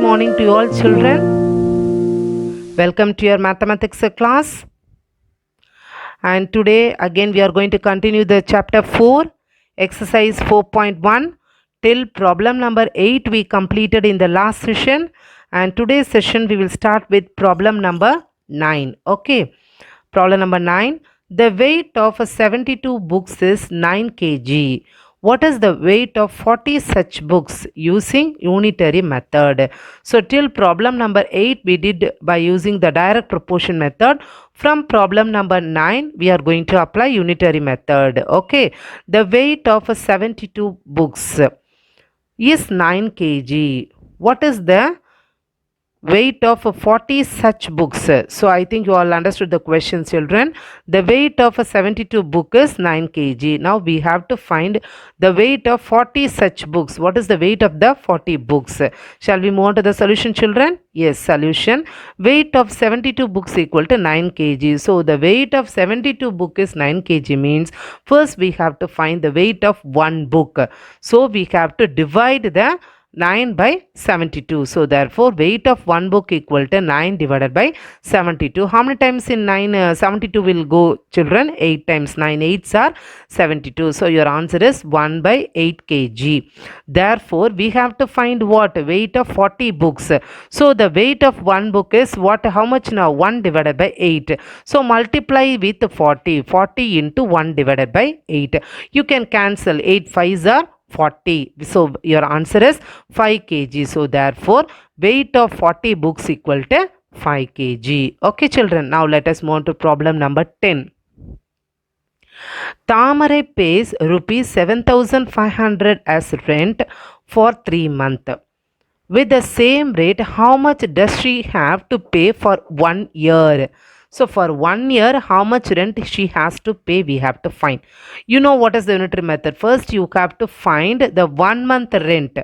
morning to you all children. Welcome to your mathematics class. And today again we are going to continue the chapter 4, exercise 4.1 till problem number 8 we completed in the last session. And today's session we will start with problem number 9. Okay. Problem number 9. The weight of 72 books is 9 kg. What is the weight of 40 such books using unitary method? So till problem number 8 we did by using the direct proportion method. From problem number 9 we are going to apply unitary method. Okay. The weight of 72 books is 9 kg. What is the weight of 40 such books? So I think you all understood the question, children. The weight of a 72 book is 9 kg. Now we have to find the weight of 40 such books. What is the weight of the 40 books? Shall we move on to the solution, children? Yes, solution. Weight of 72 books equal to 9 kg. So the weight of 72 book is 9 kg means first we have to find the weight of one book. So we have to divide the 9 by 72. So therefore weight of one book equal to 9 divided by 72. How many times in 9 72 will go, children? 8 times. 9 8s are 72. So your answer is 1 by 8 kg. Therefore we have to find what? Weight of 40 books. So the weight of one book is what? How much now? 1 divided by 8. So multiply with 40. 40 into 1 divided by 8. You can cancel. 8 5s are 40. So your answer is 5 kg. So therefore weight of 40 books equal to 5 kg. Okay children. Now let us move on to problem number 10. Tamarai pays rupees 7,500 as rent for 3 months. With the same rate, how much does she have to pay for 1 year? So for 1 year, how much rent she has to pay, we have to find. You know what is the unitary method. First, you have to find the 1 month rent.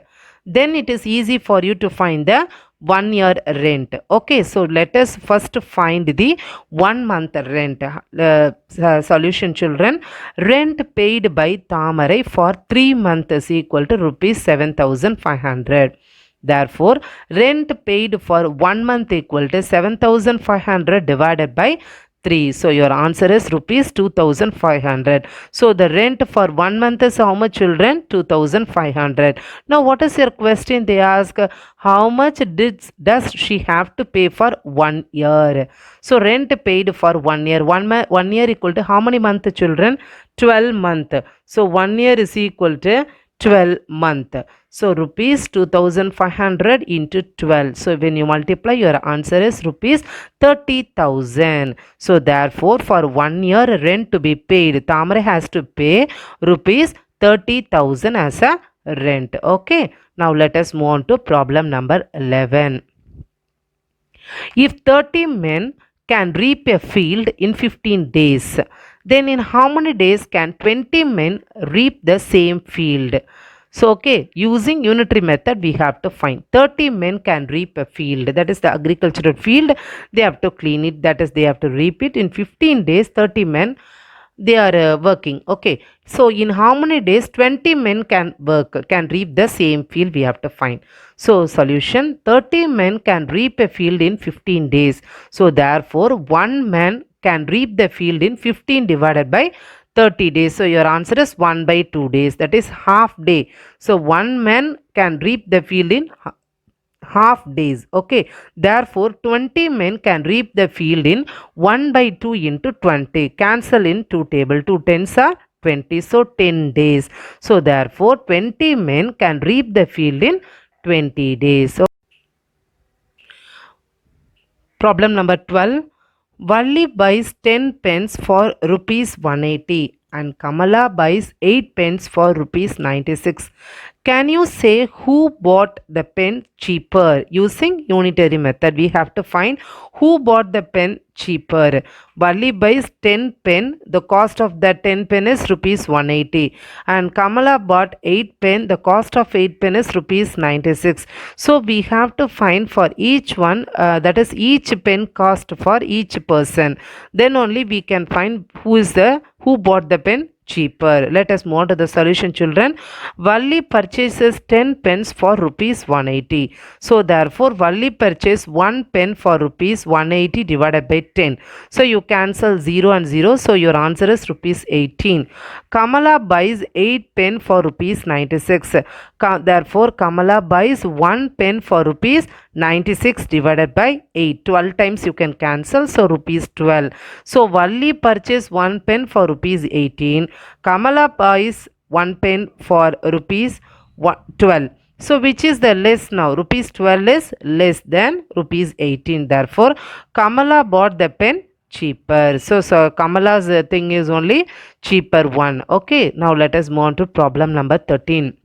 Then it is easy for you to find the 1 year rent. Okay, so let us first find the 1 month rent. Solution, children. Rent paid by Tamarai for 3 months is equal to rupees 7,500. Therefore, rent paid for 1 month equal to 7,500 divided by 3. So, your answer is rupees 2,500. So, the rent for 1 month is how much, children? 2,500. Now, what is your question? They ask, how much does she have to pay for 1 year? So, rent paid for 1 year. 1 year equal to how many months, children? 12 months. So, 1 year is equal to 12 month. So rupees 2,500 into 12. So when you multiply, your answer is rupees 30,000. So therefore for 1 year rent to be paid, Tamarai has to pay rupees 30,000 as a rent. Okay. Now let us move on to problem number 11. If 30 men can reap a field in 15 days, then in how many days can 20 men reap the same field? So, okay, using unitary method, we have to find 30 men can reap a field. That is the agricultural field. They have to clean it. That is, they have to reap it. In 15 days, 30 men, they are working. Okay, so in how many days 20 men can reap the same field, we have to find. So solution, 30 men can reap a field in 15 days. So therefore 1 man can reap the field in 15 divided by 30 days. So your answer is 1 by 2 days. That is half day. So 1 man can reap the field in half days. Okay, therefore 20 men can reap the field in 1 by 2 into 20. Cancel in 2 table. 2 tens are 20. So 10 days. So therefore 20 men can reap the field in 20 days. So, problem number 12. Valli buys 10 pens for rupees 180 and Kamala buys 8 pens for rupees 96. Can you say who bought the pen cheaper? Using unitary method, we have to find who bought the pen cheaper. Valli buys 10 pen. The cost of that 10 pen is rupees 180. And Kamala bought 8 pen. The cost of 8 pen is rupees 96. So we have to find for each one, that is each pen cost for each person. Then only we can find who bought the pen cheaper. Let us move on to the solution, children. Valli purchases 10 pens for rupees 180. So therefore Valli purchase 1 pen for rupees 180 divided by 10. So you cancel 0 and 0. So your answer is rupees 18. Kamala buys 8 pen for rupees 96. Therefore Kamala buys 1 pen for rupees 96 divided by 8. 12 times you can cancel. So rupees 12. So Valli purchase 1 pen for rupees 18. Kamala buys 1 pen for rupees 12. So which is the less now? Rupees 12 is less than rupees 18. Therefore Kamala bought the pen cheaper. So Kamala's thing is only cheaper one. Okay, now let us move on to problem number 13.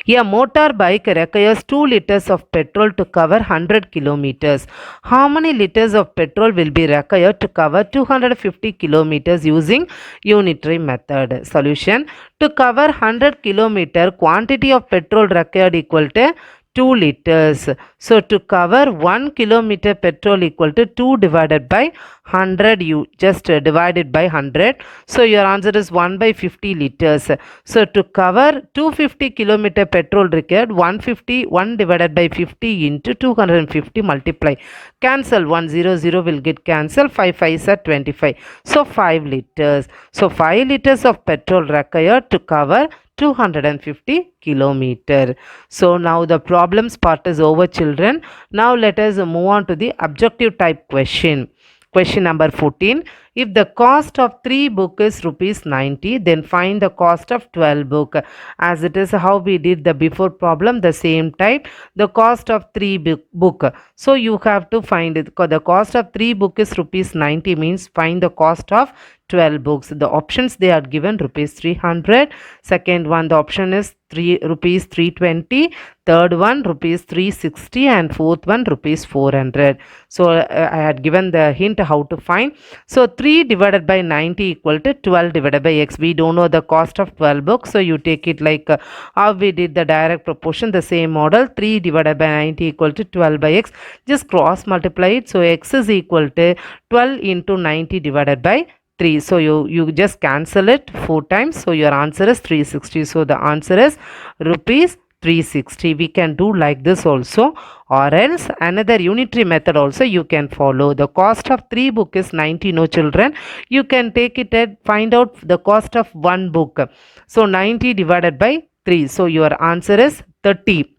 A motorbike requires 2 liters of petrol to cover 100 kilometers. How many liters of petrol will be required to cover 250 kilometers using unitary method? Solution: to cover 100 kilometer, quantity of petrol required equal to 2 liters. So to cover 1 kilometer, petrol equal to 2 divided by 100. You just divide it by 100. So your answer is 1 by 50 liters. So to cover 250 kilometer, petrol required 1 divided by 50 into 250 multiply. Cancel 100 will get cancelled. 5 5s are 25. So 5 liters. So 5 liters of petrol required to cover 250 kilometer. So now the problems part is over, children. Now let us move on to the objective type question. Question number 14. If the cost of 3 book is rupees 90, then find the cost of 12 book. As it is how we did the before problem, the same type, the cost of 3 book. So you have to find it. The cost of 3 book is rupees 90 means find the cost of 12 books. The options they are given rupees 300. Second one, the option is rupees 320. Third one rupees 360 and fourth one rupees 400. So I had given the hint how to find. So 3 divided by 90 equal to 12 divided by x. We don't know the cost of 12 books, so you take it like how we did the direct proportion, the same model. 3 divided by 90 equal to 12 by x. Just cross multiply it. So x is equal to 12 into 90 divided by 3. So you just cancel it 4 times. So your answer is 360. So the answer is rupees 360. We can do like this also, or else another unitary method also you can follow. The cost of 3 book is 90, no children. You can take it and find out the cost of 1 book. So 90 divided by 3. So your answer is 30.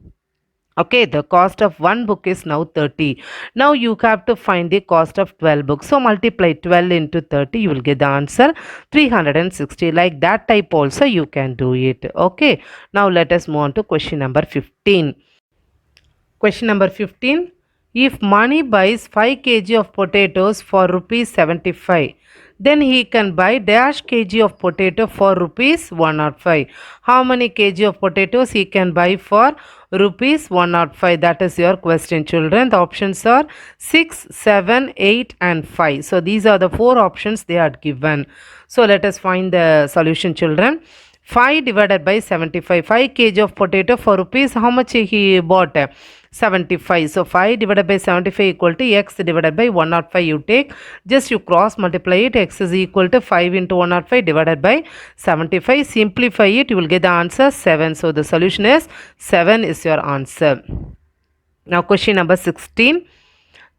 Okay, the cost of 1 book is now 30. Now you have to find the cost of 12 books. So multiply 12 into 30, you will get the answer 360. Like that type also you can do it. Okay, now let us move on to question number 15. Question number 15. If Mani buys 5 kg of potatoes for rupees 75, then he can buy dash kg of potato for rupees 105. How many kg of potatoes he can buy for rupees 105? That is your question, children. The options are 6, 7, 8 and 5. So these are the 4 options they are given. So let us find the solution, children. 5 divided by 75. 5 kg of potato for rupees, how much he bought? 75. So 5 divided by 75 equal to x divided by 105 you take. Just you cross multiply it. X is equal to 5 into 105 divided by 75. Simplify it. You will get the answer 7. So the solution is 7 is your answer. Now question number 16.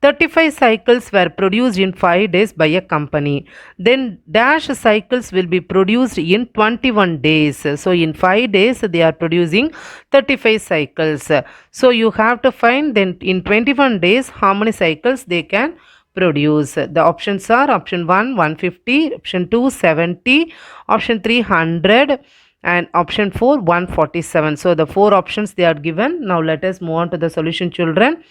35 cycles were produced in 5 days by a company. Then dash cycles will be produced in 21 days. So in 5 days they are producing 35 cycles. So you have to find then in 21 days how many cycles they can produce. The options are option 1 150, option 2 70, option 3 100 and option 4 147. So the 4 options they are given. Now let us move on to the solution, children.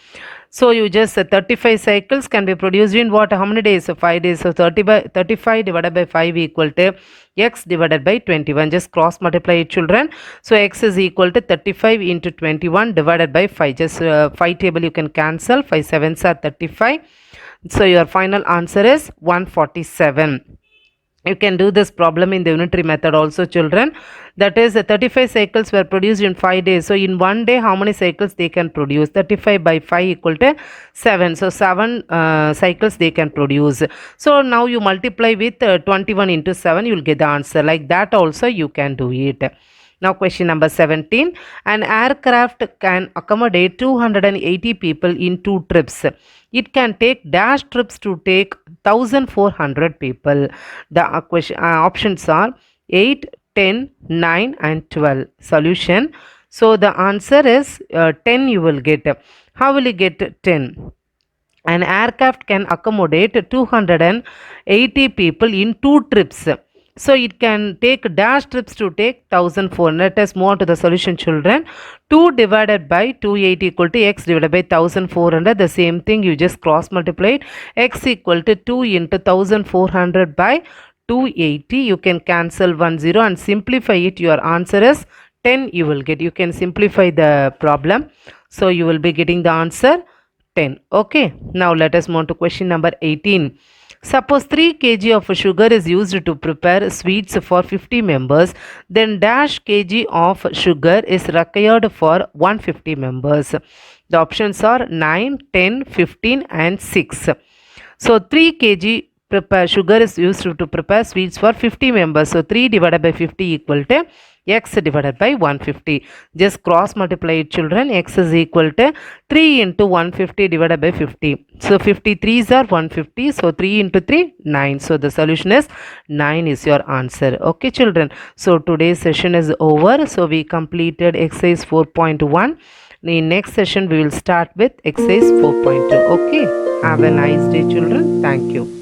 So you just 35 cycles can be produced in what? How many days? So 5 days. So 35 divided by 5 equal to x divided by 21. Just cross multiply it, children. So x is equal to 35 into 21 divided by 5. Just 5 table you can cancel. 5 sevens are 35. So your final answer is 147. You can do this problem in the unitary method also, children. That is, 35 cycles were produced in 5 days. So in one day, how many cycles they can produce? 35 by 5 equal to 7. So 7 cycles they can produce. So now you multiply with 21 into 7, you will get the answer. Like that also you can do it. Now question number 17. An aircraft can accommodate 280 people in 2 trips. It can take dash trips to take 1400 people. The options are 8, 10, 9 and 12. Solution. So the answer is 10 you will get. How will you get 10? An aircraft can accommodate 280 people in 2 trips. So it can take dash trips to take 1400. Let us move on to the solution, children. 2 divided by 280 equal to x divided by 1400. The same thing, you just cross multiplied. X equal to 2 into 1400 by 280. You can cancel 1 0 and simplify it. Your answer is 10 you will get. You can simplify the problem. So you will be getting the answer 10. Okay, now let us move on to question number 18. Suppose 3 kg of sugar is used to prepare sweets for 50 members, then dash kg of sugar is required for 150 members. The options are 9, 10, 15 and 6. So 3 kg sugar is used to prepare sweets for 50 members. So 3 divided by 50 equal to x divided by 150. Just cross multiply it, children. X is equal to 3 into 150 divided by 50. So 53s are 150. So 3 into 3, 9. So the solution is 9 is your answer. Okay, children. So today's session is over. So we completed exercise 4.1. In next session we will start with exercise 4.2. Okay. Have a nice day, children. Thank you.